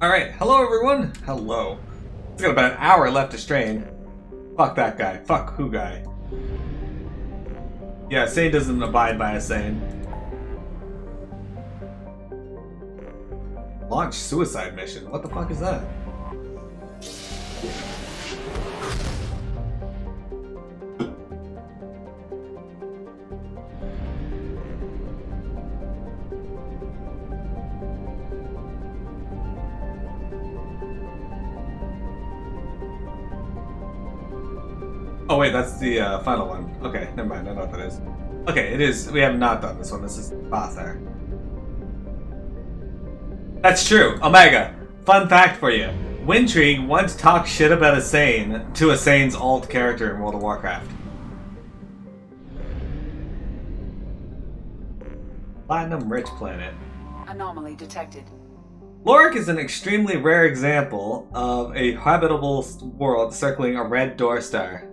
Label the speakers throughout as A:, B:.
A: Alright, hello everyone! Hello. It's got about an hour left to strain. Fuck that guy. Fuck who guy. Yeah, Sane doesn't abide by a Sane. Launch suicide mission. What the fuck is that? Oh wait, that's the final one. Okay, never mind, I know what that is. Okay, it is. We have not done this one. This is Bathar. That's true. Omega, fun fact for you. Wintrigue once talked shit about a Sane to a Sane's alt character in World of Warcraft. Platinum Rich Planet.
B: Anomaly detected.
A: Lorik is an extremely rare example of a habitable world circling a red dwarf star.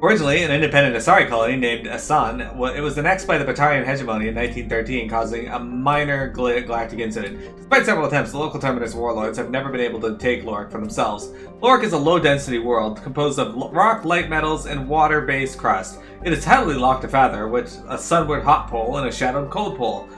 A: Originally an independent Asari colony named Asan, it was annexed by the Batarian hegemony in 1913, causing a minor galactic incident. Despite several attempts, the local terminus warlords have never been able to take Lorik for themselves. Lorik is a low-density world, composed of rock, light metals, and water-based crust. It is heavily locked to Father, with a sunward hot pole and a shadowed cold pole.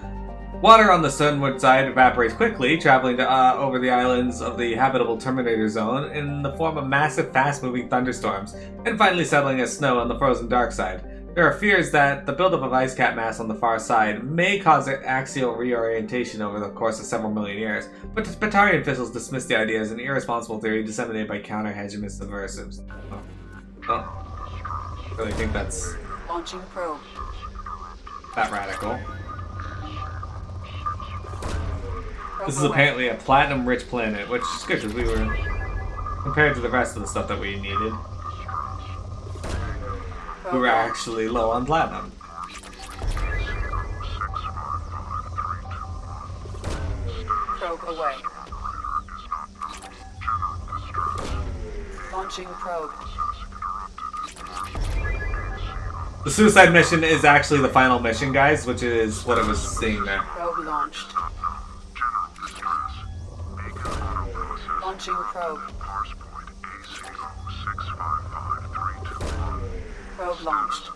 A: Water on the sunward side evaporates quickly, traveling over the islands of the habitable Terminator Zone in the form of massive, fast-moving thunderstorms, and finally settling as snow on the frozen dark side. There are fears that the buildup of ice cap mass on the far side may cause axial reorientation over the course of several million years, but Batarian officials dismiss the idea as an irresponsible theory disseminated by counter-hegemist subversives. I really think that's
B: Launching probe.
A: that radical. This is apparently a platinum-rich planet, which is good because we were, compared to the rest of the stuff that we needed, we were actually low on platinum.
B: Probe away. Launching probe.
A: The suicide mission is actually the final mission, guys, which is what I was seeing there.
B: Probe launched. Launching probe. Probe launched.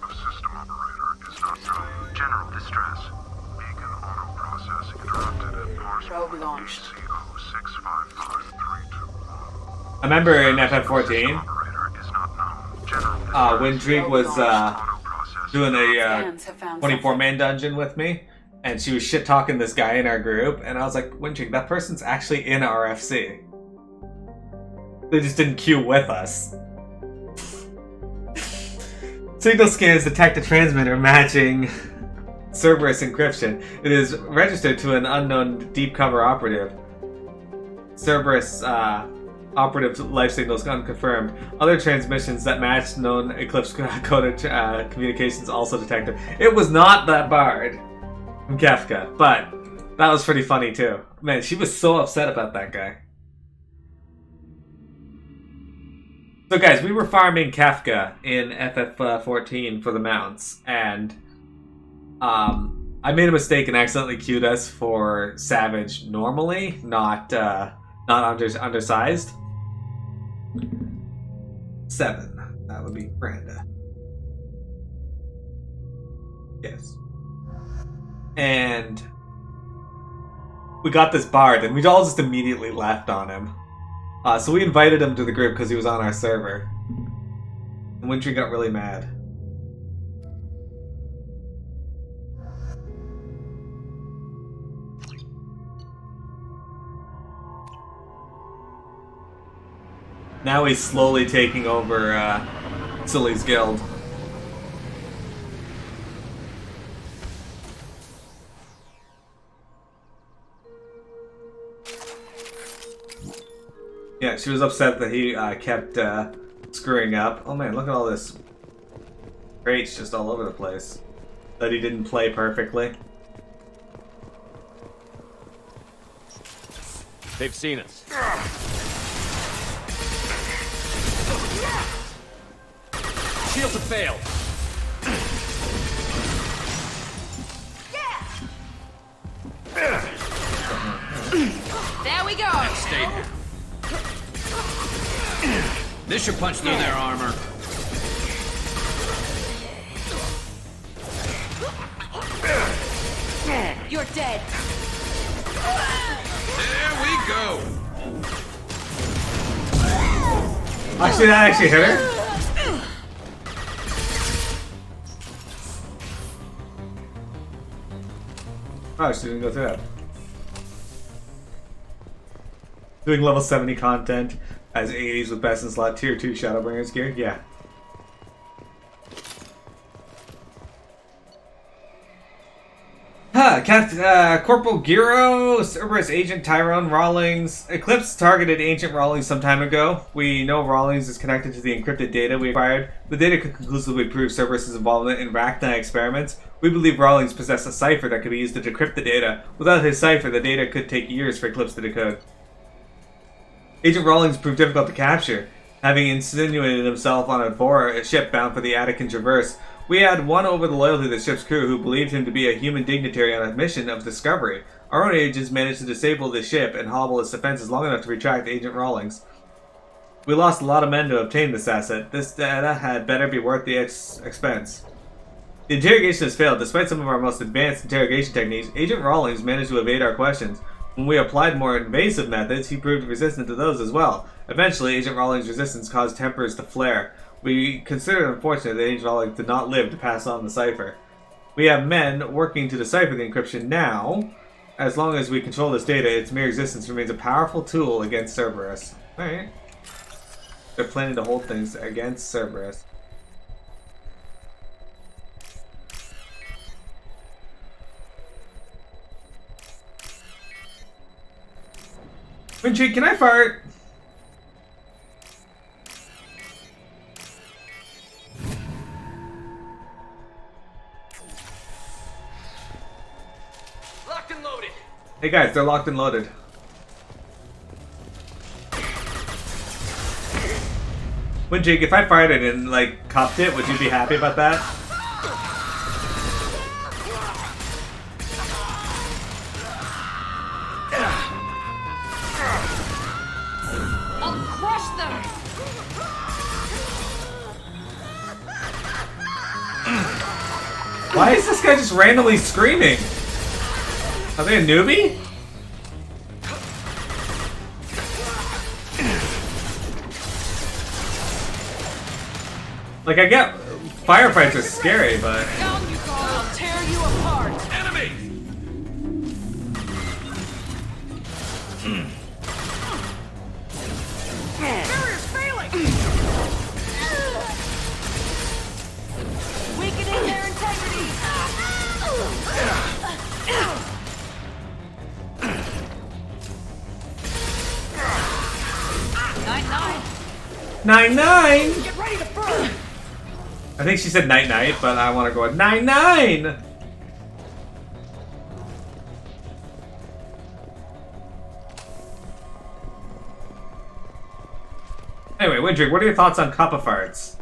C: General distress. Beacon auto processing interrupted at parse
B: Probe launched.
A: I remember in FF14, Wintrigue was doing a 24-man dungeon with me, and she was shit-talking this guy in our group, and I was like, Wintrigue, that person's actually in our FC. They just didn't queue with us. Signal scans detect a transmitter matching Cerberus encryption. It is registered to an unknown deep cover operative. Cerberus operative life signals unconfirmed. Other transmissions that match known Eclipse coded communications also detected. It was not that bard from Kefka, but that was pretty funny too. Man, she was so upset about that guy. So guys, we were farming Kefka in FF14 for the mounts, and I made a mistake and accidentally queued us for Savage normally, not undersized. 7. That would be Branda. Yes. And we got this bard, and we all just immediately left on him. So we invited him to the group because he was on our server. And Wintrigue got really mad. Now he's slowly taking over Sully's guild. Yeah, she was upset that he kept screwing up. Oh man, look at all this crates just all over the place. That he didn't play perfectly.
D: They've seen us. Shields have failed.
E: we go!
D: Stay down. This should punch through their armor.
E: You're dead.
D: There we go.
A: Actually, that actually hit her. Oh, she didn't go through that. Doing level 70 content as 80s with best in slot tier 2 Shadowbringers gear? Yeah. Corporal Giro, Cerberus Agent Tyrone Rawlings. Eclipse targeted Ancient Rawlings some time ago. We know Rawlings is connected to the encrypted data we acquired. The data could conclusively prove Cerberus' involvement in Rachni experiments. We believe Rawlings possessed a cipher that could be used to decrypt the data. Without his cipher, the data could take years for Eclipse to decode. Agent Rawlings proved difficult to capture, having insinuated himself on a ship bound for the Attican Traverse. We had won over the loyalty of the ship's crew, who believed him to be a human dignitary on a mission of discovery. Our own agents managed to disable the ship and hobble its defenses long enough to retract Agent Rawlings. We lost a lot of men to obtain this asset. This data had better be worth the expense. The interrogation has failed. Despite some of our most advanced interrogation techniques, Agent Rawlings managed to evade our questions. When we applied more invasive methods, he proved resistant to those as well. Eventually, Agent Rawlings' resistance caused tempers to flare. We consider it unfortunate that Agent Rawlings did not live to pass on the cipher. We have men working to decipher the encryption now. As long as we control this data, its mere existence remains a powerful tool against Cerberus. Alright. They're planning to hold things against Cerberus. Windtree, can I fart?
D: Locked and loaded.
A: Hey guys, they're locked and loaded. Windtree, if I farted and like copped it, would you be happy about that? Why is this guy just randomly screaming? Are they a newbie? Like, I get firefights are scary, but...
E: Down you go! I'll tear you apart!
D: Enemy!
E: Barrier's failing! Weakening their integrity!
A: 9-9!
E: Get ready to burn!
A: I think she said night-night, but I want to go with 9-9! Anyway, Windrick, what are your thoughts on Kappa farts?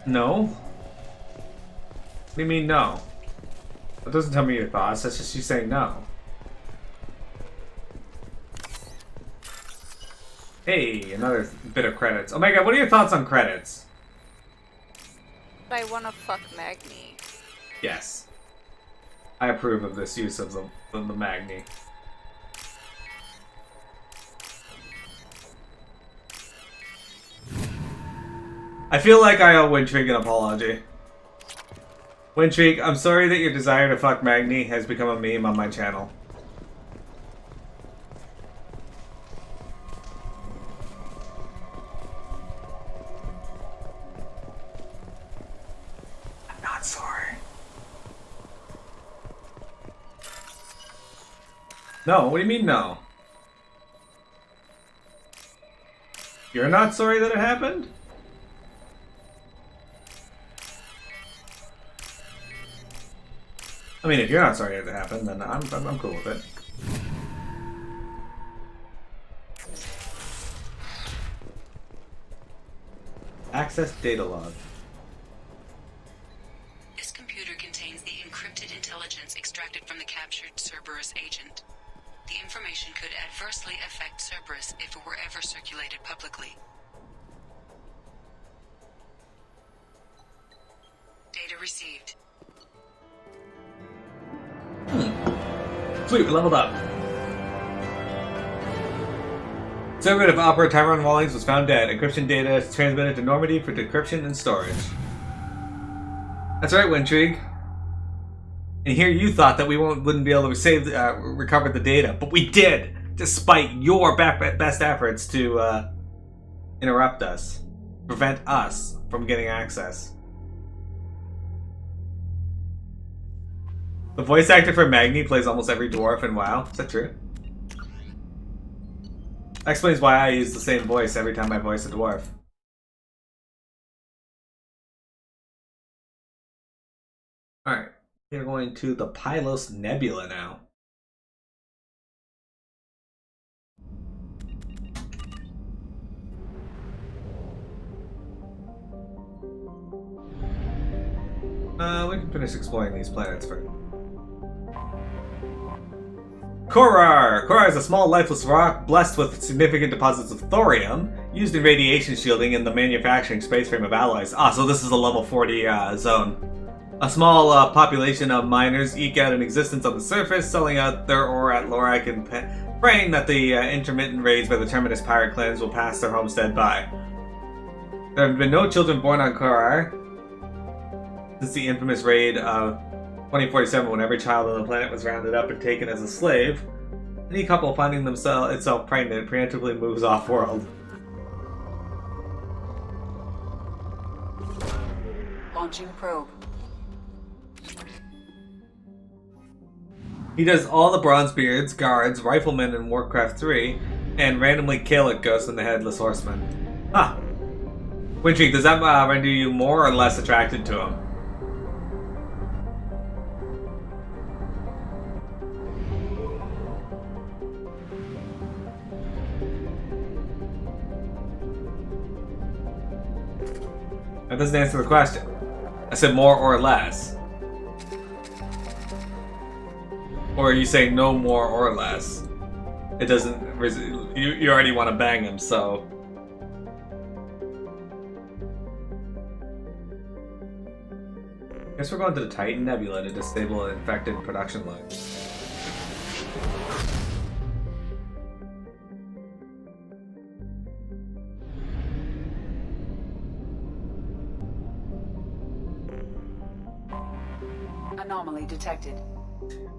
A: No? What do you mean no? That doesn't tell me your thoughts, that's just you saying no. Hey, another bit of credits. Oh my god, what are your thoughts on credits?
F: I wanna fuck Magni.
A: Yes. I approve of this use of the Magni. I feel like I owe Windtrig an apology. Windtrig, I'm sorry that your desire to fuck Magni has become a meme on my channel. I'm not sorry. No, what do you mean no? You're not sorry that it happened? I mean, if you're not sorry that it happened, then I'm cool with it. Access data log.
G: This computer contains the encrypted intelligence extracted from the captured Cerberus agent. The information could adversely affect Cerberus if it were ever circulated publicly. Data received.
A: Sweet, we leveled up. Server of Opera Tyrone Wallings was found dead. Encryption data is transmitted to Normandy for decryption and storage. That's right, Wintrigue. And here you thought that we wouldn't be able to recover the data, but we did, despite your best efforts to interrupt us, prevent us from getting access. The voice actor for Magni plays almost every dwarf in WoW. Is that true? That explains why I use the same voice every time I voice a dwarf. Alright, we're going to the Pylos Nebula now. We can finish exploring these planets first. Korar! Korar is a small lifeless rock blessed with significant deposits of thorium, used in radiation shielding in the manufacturing space frame of alloys. Ah, so this is a level 40 zone. A small population of miners eke out an existence on the surface, selling out their ore at Lorak and praying that the intermittent raids by the Terminus pirate clans will pass their homestead by. There have been no children born on Korar since the infamous raid of 2047, when every child on the planet was rounded up and taken as a slave. Any couple finding itself pregnant preemptively moves off-world.
B: Launching probe.
A: He does all the Bronzebeards, guards, riflemen in Warcraft 3, and randomly kill at Ghost and the Headless Horseman. Ah! Wintrigue, does that render you more or less attracted to him? That doesn't answer the question. I said more or less. Or are you saying no more or less? It doesn't... You already want to bang him, so... Guess we're going to the Titan Nebula to disable an infected production line.
B: Anomaly detected.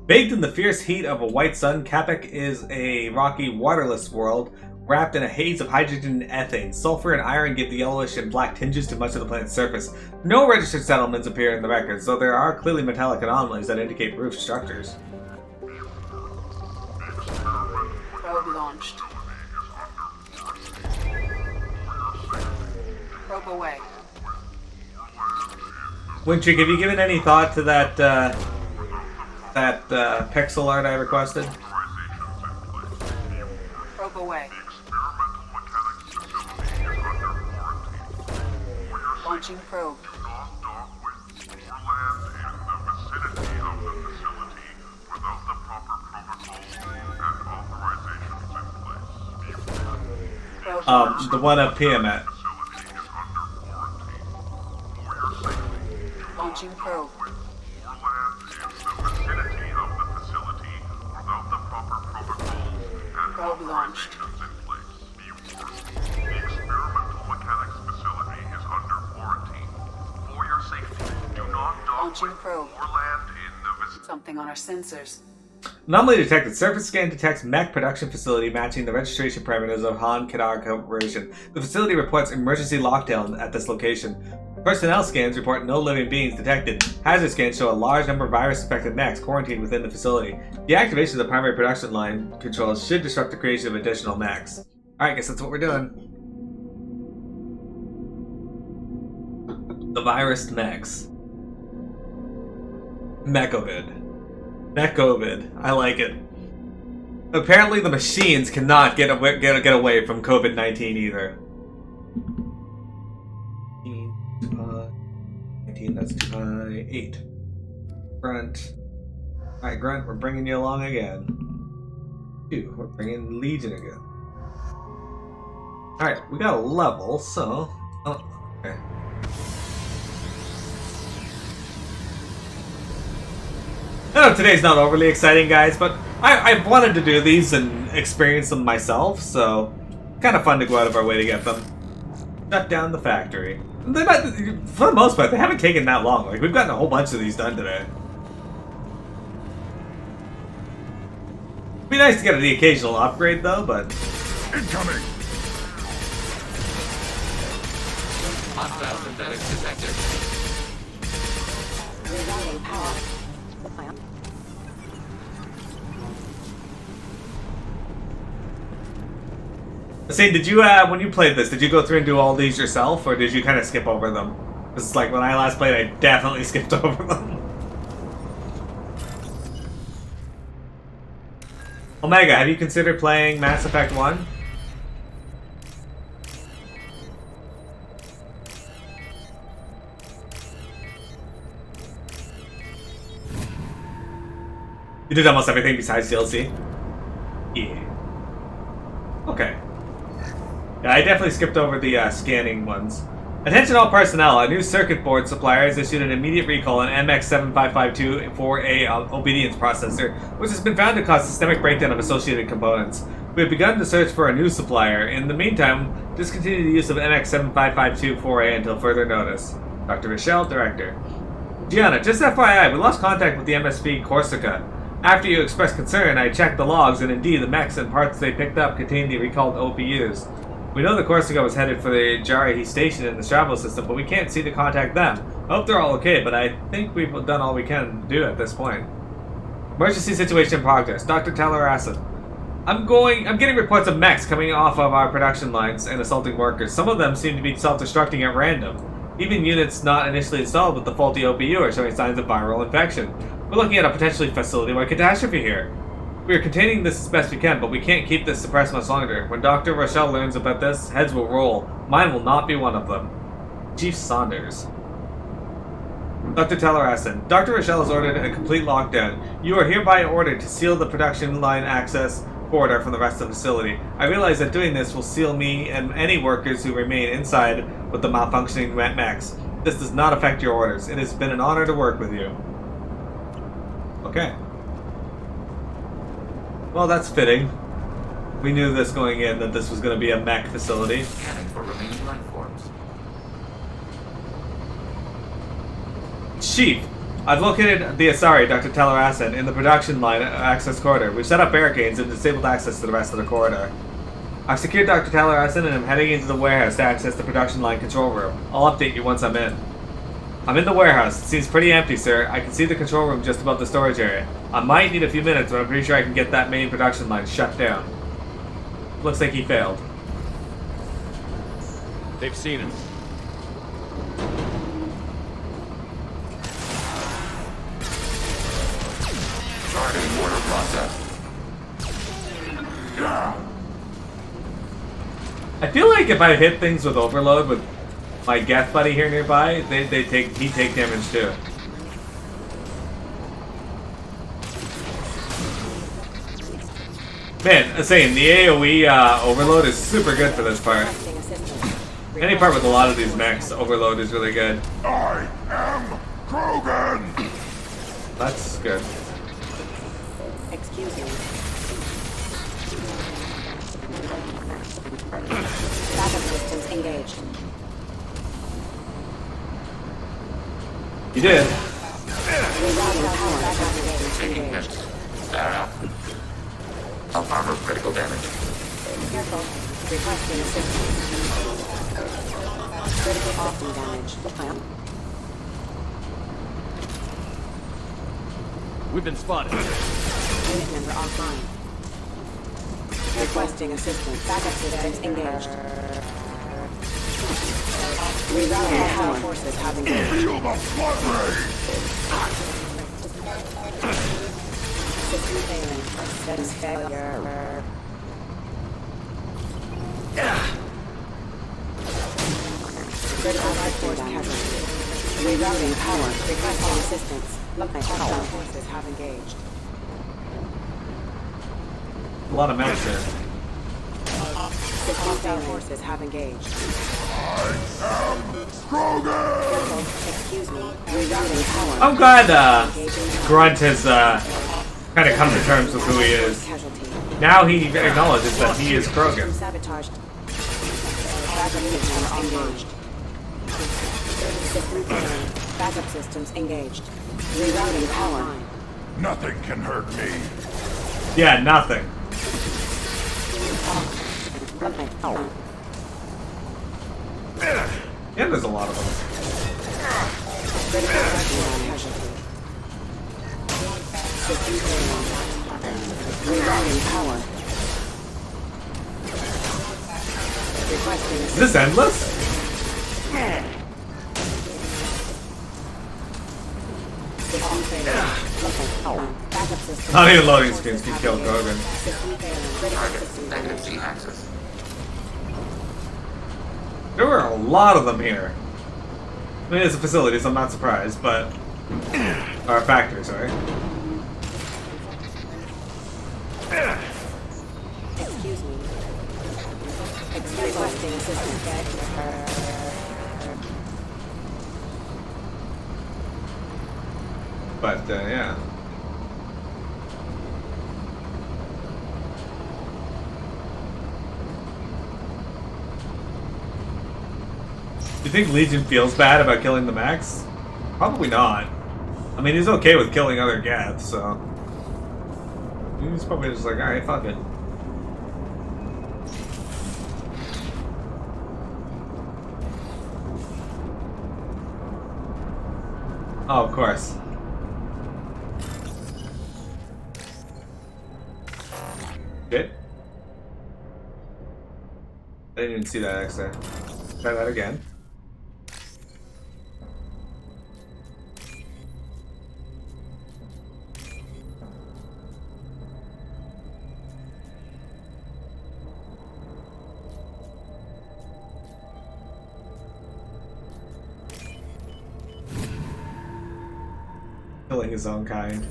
A: Baked in the fierce heat of a white sun, Kapek is a rocky, waterless world wrapped in a haze of hydrogen and ethane. Sulfur and iron give the yellowish and black tinges to much of the planet's surface. No registered settlements appear in the records, though there are clearly metallic anomalies that indicate roof structures.
B: Probe launched. Probe away.
A: Wintrigue, have you given any thought to that pixel art I requested?
B: Probe away. Launching probe.
A: The one up Tiamat.
B: Launching probe. Probe launched. Launching probe. Something on our sensors.
A: Anomaly detected. Surface scan detects mech production facility matching the registration parameters of Han Kadar Corporation. The facility reports emergency lockdown at this location. Personnel scans report no living beings detected. Hazard scans show a large number of virus-infected mechs quarantined within the facility. The activation of the primary production line controls should disrupt the creation of additional mechs. Alright, guess that's what we're doing. The virus mechs. Mechovid. Mechovid. I like it. Apparently the machines cannot get away from COVID-19 either. That's 2 high, 8. Grunt. Alright, Grunt, we're bringing you along again. 2, we're bringing Legion again. Alright, we got a level, so... Oh, okay. I know today's not overly exciting, guys, but I've wanted to do these and experience them myself, so kind of fun to go out of our way to get them. Shut down the factory. They might, for the most part, they haven't taken that long. Like, we've gotten a whole bunch of these done today. It'd be nice to get the occasional upgrade, though, but...
C: Incoming!
D: Hostile synthetics detected.
E: Rerouting power.
A: Say, did you, when you played this, did you go through and do all these yourself, or did you kind of skip over them? Because, like, when I last played, I definitely skipped over them. Omega, have you considered playing Mass Effect 1? You did almost everything besides DLC? Yeah. Okay. Yeah, I definitely skipped over the scanning ones. Attention all personnel, a new circuit board supplier has issued an immediate recall on MX7552-4A obedience processor, which has been found to cause systemic breakdown of associated components. We have begun to search for a new supplier. In the meantime, discontinue the use of MX7552-4A until further notice. Dr. Rochelle, Director. Gianna, just FYI, we lost contact with the MSV Corsica. After you expressed concern, I checked the logs, and indeed the mechs and parts they picked up contained the recalled OPUs. We know the Corsica was headed for the Jarahi station in the Strabo system, but we can't seem to contact them. I hope they're all okay, but I think we've done all we can do at this point. Emergency situation in progress. Dr. Talarasan. I'm getting reports of mechs coming off of our production lines and assaulting workers. Some of them seem to be self-destructing at random. Even units not initially installed with the faulty OPU are showing signs of viral infection. We're looking at a potentially facility-wide catastrophe here. We are containing this as best we can, but we can't keep this suppressed much longer. When Dr. Rochelle learns about this, heads will roll. Mine will not be one of them. Chief Saunders. Dr. Tellerason, Dr. Rochelle has ordered a complete lockdown. You are hereby ordered to seal the production line access corridor from the rest of the facility. I realize that doing this will seal me and any workers who remain inside with the malfunctioning mechs. This does not affect your orders. It has been an honor to work with you. Okay. Well, that's fitting. We knew this going in, that this was going to be a mech facility.
D: Scanning for remaining life forms.
A: Chief, I've located the Asari, Dr. Tellerasan, in the production line access corridor. We've set up barricades and disabled access to the rest of the corridor. I've secured Dr. Tellerasan and I'm heading into the warehouse to access the production line control room. I'll update you once I'm in. I'm in the warehouse. It seems pretty empty, sir. I can see the control room just above the storage area. I might need a few minutes, but I'm pretty sure I can get that main production line shut down. Looks like he failed.
D: They've seen us.
C: Starting order process. Yeah.
A: I feel like if I hit things with overload with my Geth buddy here nearby, he'd take damage too. Man, I'm saying the AoE overload is super good for this part. Any part with a lot of these mechs, overload is really good.
C: I am Krogan!
A: That's good.
E: Excuse me. Backup systems engaged.
A: You did.
E: Rerouting power. Backup systems
D: Taking
E: engaged.
D: hits. Armor critical damage.
E: Careful. Requesting assistance. Critical often damage.
D: We've been spotted.
E: Unit member offline. Requesting assistance. Backup systems engaged. Rerouting power forces having
C: Feel the flood ray!
E: system failing. Systems failure. Critical life force casualty. Rerouting power. Requesting assistance. Hostile forces have engaged.
A: A lot of mechs here.
E: Hostile forces have engaged. Excuse me. Rerouting power.
A: I'm glad
E: Engaging
A: Grunt has kind of come to terms with who he is.
E: casualty.
A: Now he acknowledges that he is Krogan.
E: Sabotaged. Backup systems engaged. System failing. Backup systems engaged. Rerouting power.
C: Nothing can hurt me.
A: Yeah, nothing. Yeah, there's a lot of them.
E: Critical casualty. System failing. Rerouting power. Requesting
A: Is this endless?
E: system failing. Backup system.
A: Not even loading screens can kill Krogan.
E: System failing. Critical
D: Target.
E: system
D: Negative
E: failing.
D: Z-axis.
A: There were a lot of them here. I mean, it's a facility, so I'm not surprised, but... Or a factory, sorry.
E: Excuse me. Requesting assistance.
A: But, yeah. Do you think Legion feels bad about killing the mechs? Probably not. I mean, he's okay with killing other Geth, so... He's probably just like, alright, fuck it. Oh, of course. Shit. I didn't even see that extra. Try that again. Killing his own kind.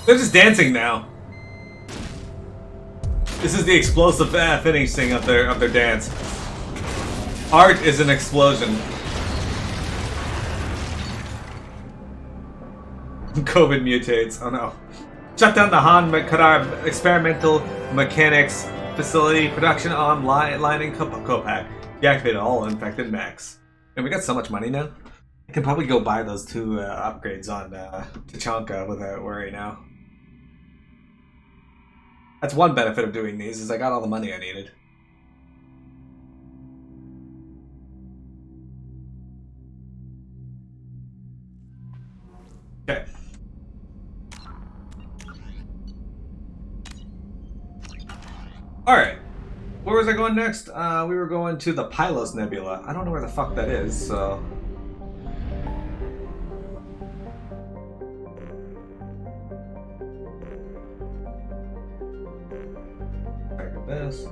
A: They're just dancing now. This is the explosive finishing of their dance. Art is an explosion. COVID mutates. Oh no. Shut down the Han Kadar experimental mechanics facility production online in Kopak. Deactivate all infected mechs. And we got so much money now. I can probably go buy those 2 upgrades on Tachanka without worry now. That's one benefit of doing these, is I got all the money I needed. Okay. Alright. Where was I going next? We were going to the Pylos Nebula. I don't know where the fuck that is, so... Back at this.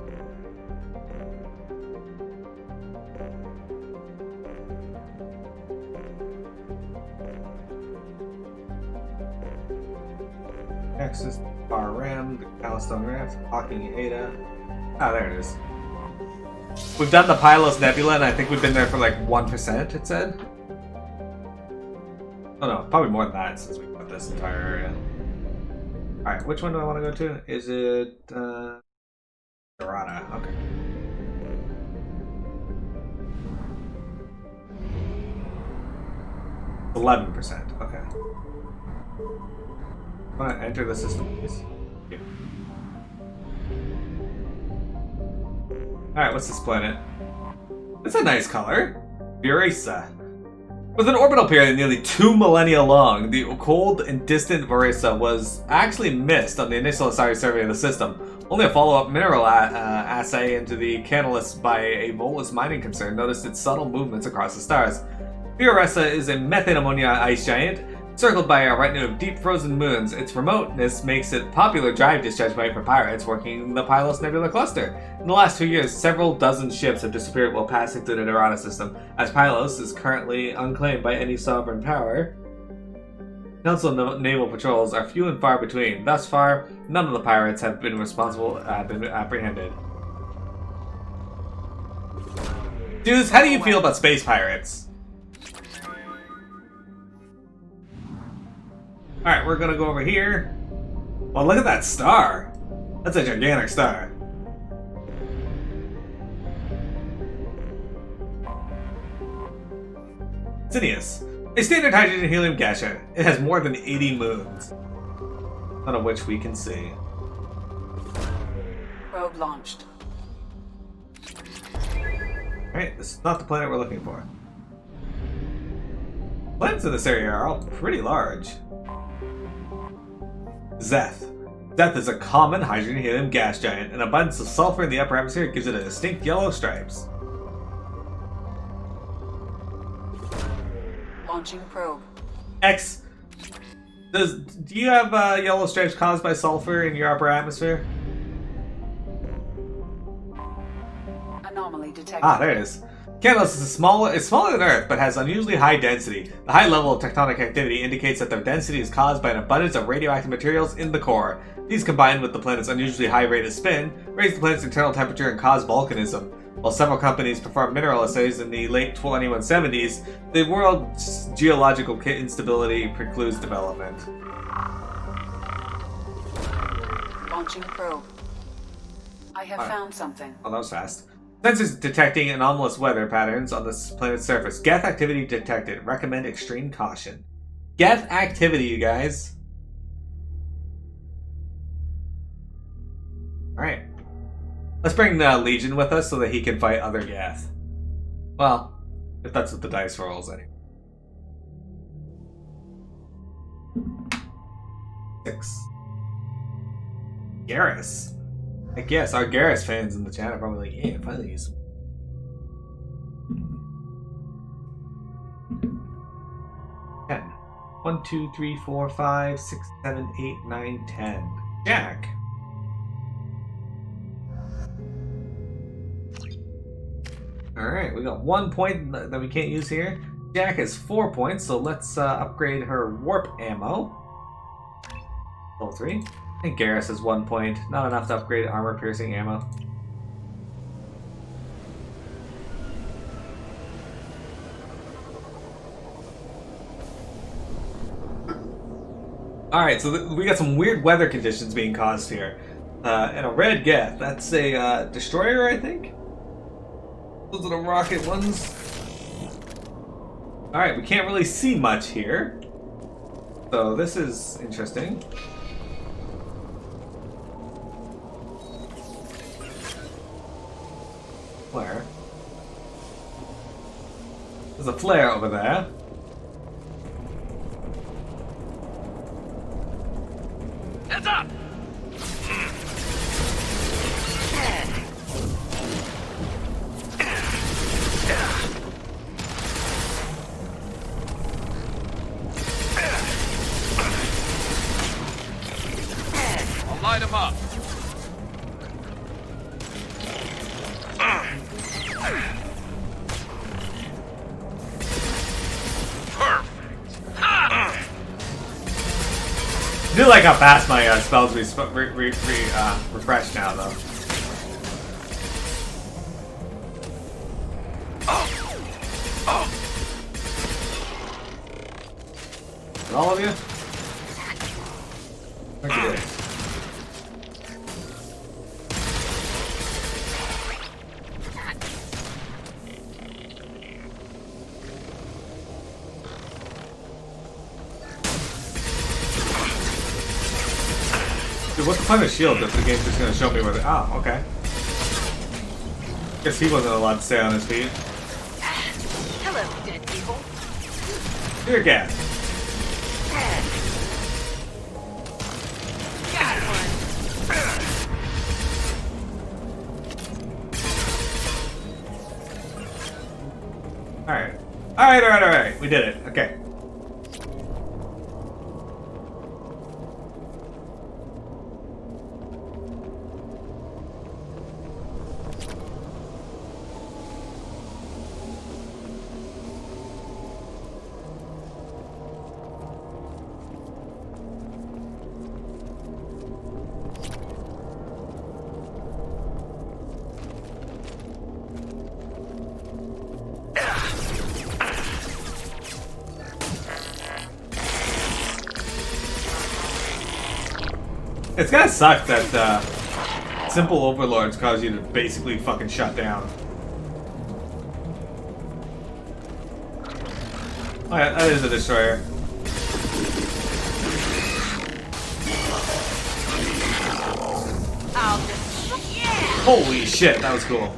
A: Nexus, Bar Ram, the Calistone Raft, Hawking Ada. Ah, there it is. We've done the Pylos Nebula, and I think we've been there for like 1%, it said. Oh no, probably more than that since we got this entire area. Alright, which one do I want to go to? Is it, Dorada, okay. It's 11%, okay. Want to enter the system, please? Yeah. Alright, what's this planet? It's a nice color. Burisa. With an orbital period nearly 2 millennia long, the cold and distant Burisa was actually missed on the initial Asari survey of the system. Only a follow-up mineral assay into the Canalus by a Volus mining concern noticed its subtle movements across the stars. Fioressa is a methane ammonia ice giant, circled by a retinue of deep frozen moons. Its remoteness makes it popular drive discharge point for pirates working in the Pylos Nebula cluster. In the last 2 years, several dozen ships have disappeared while passing through the Dorada system, as Pylos is currently unclaimed by any sovereign power. Council naval patrols are few and far between. Thus far, none of the pirates have been apprehended. Dudes, how do you feel about space pirates? Alright, we're gonna go over here. Well, look at that star. That's a gigantic star. Sinius. A standard hydrogen helium gas giant. It has more than 80 moons, none of which we can see.
B: Probe launched.
A: Alright, this is not the planet we're looking for. Planets in this area are all pretty large. Zeth. Zeth is a common hydrogen helium gas giant. An abundance of sulfur in the upper atmosphere gives it a distinct yellow stripes.
B: Launching probe.
A: X. Do you have yellow stripes caused by sulfur in your upper atmosphere?
B: Anomaly detected.
A: Ah, there it is. Candelos is smaller than Earth, but has unusually high density. The high level of tectonic activity indicates that their density is caused by an abundance of radioactive materials in the core. These, combined with the planet's unusually high rate of spin, raise the planet's internal temperature and cause volcanism. While several companies performed mineral assays in the late 2170s, the world's geological instability precludes development.
B: Launching probe. I have found something.
A: Oh, that was fast. Sensors detecting anomalous weather patterns on this planet's surface. Geth activity detected. Recommend extreme caution. Geth activity, you guys. Alright. Let's bring Legion with us so that he can fight other Geth. Well, if that's what the dice rolls, anyway. 6. Garrus. I guess our Garrus fans in the chat are probably like, yeah, finally use them. 10. 1, 2, 3, 4, 5, 6, 7, 8, 9, 10. Jack. Alright, we got 1 point that we can't use here. Jack has 4 points, so let's upgrade her warp ammo. Level 3. And Garrus has 1 point. Not enough to upgrade armor-piercing ammo. Alright, so we got some weird weather conditions being caused here. And a red Geth. That's a destroyer, I think? Those are the rocket ones. Alright, we can't really see much here. So this is interesting. Flare. There's a flare over there.
D: Heads up! I'll light him up.
A: I do like how fast my spells refresh now, though. Is all of you? Okay. Dude, what's the point of shield if the game's just gonna show me where they... Oh, okay. Guess he wasn't allowed to stay on his feet.
E: Hello, dead people.
A: Dear Gat.
E: Got one.
A: Alright. Alright. We did it. Okay. It's gotta suck that simple overlords cause you to basically fucking shut down. Oh yeah, that is a destroyer. Holy shit, that was cool.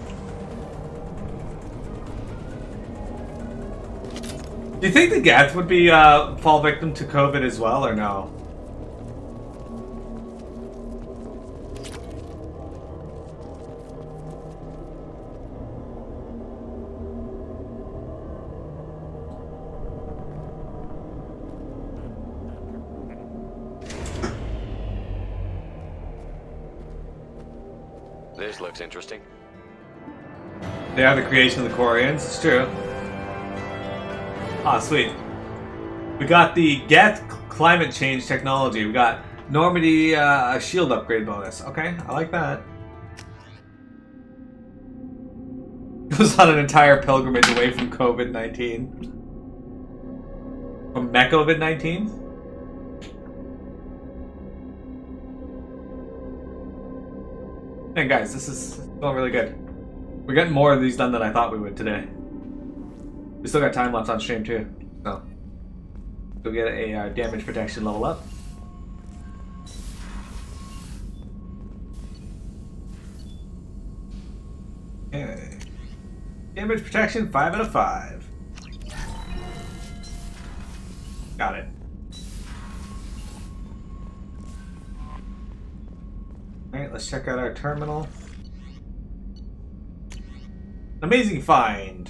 A: Do you think the Geth would be fall victim to COVID as well, or no?
H: This looks interesting.
A: They are the creation of the Quarians, it's true. Ah, sweet. We got the Geth climate change technology. We got Normandy shield upgrade bonus. Okay, I like that. Goes on an entire pilgrimage away from COVID-19. From mech-COVID-19? Man, guys, this is going really good. We're getting more of these done than I thought we would today. We still got time left on stream too, so we'll get a damage protection level up. Okay. Damage protection 5 out of 5. Got it. Alright, let's check out our terminal. Amazing find!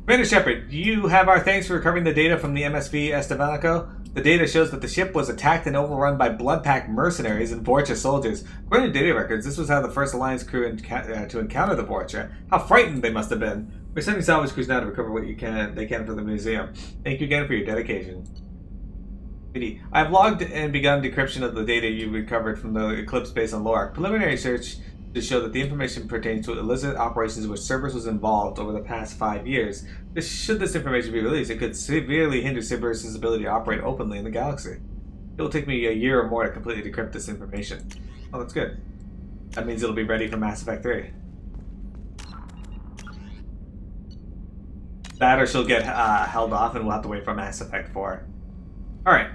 A: Commander Shepard, you have our thanks for recovering the data from the MSV Estevanico. The data shows that the ship was attacked and overrun by blood-packed mercenaries and Vorcha soldiers. According to data records, this was how the first Alliance crew to encounter the Vorcha. How frightened they must have been. We're sending salvage crews now to recover what they can for the museum. Thank you again for your dedication. I have logged and begun decryption of the data you recovered from the Eclipse base on Lorak. Preliminary search to show that the information pertains to illicit operations in which Cerberus was involved over the past 5 years. Should this information be released, it could severely hinder Cerberus' ability to operate openly in the galaxy. It will take me a year or more to completely decrypt this information. Oh, that's good. That means it'll be ready for Mass Effect 3. That or she'll get held off and we'll have to wait for Mass Effect 4. Alright.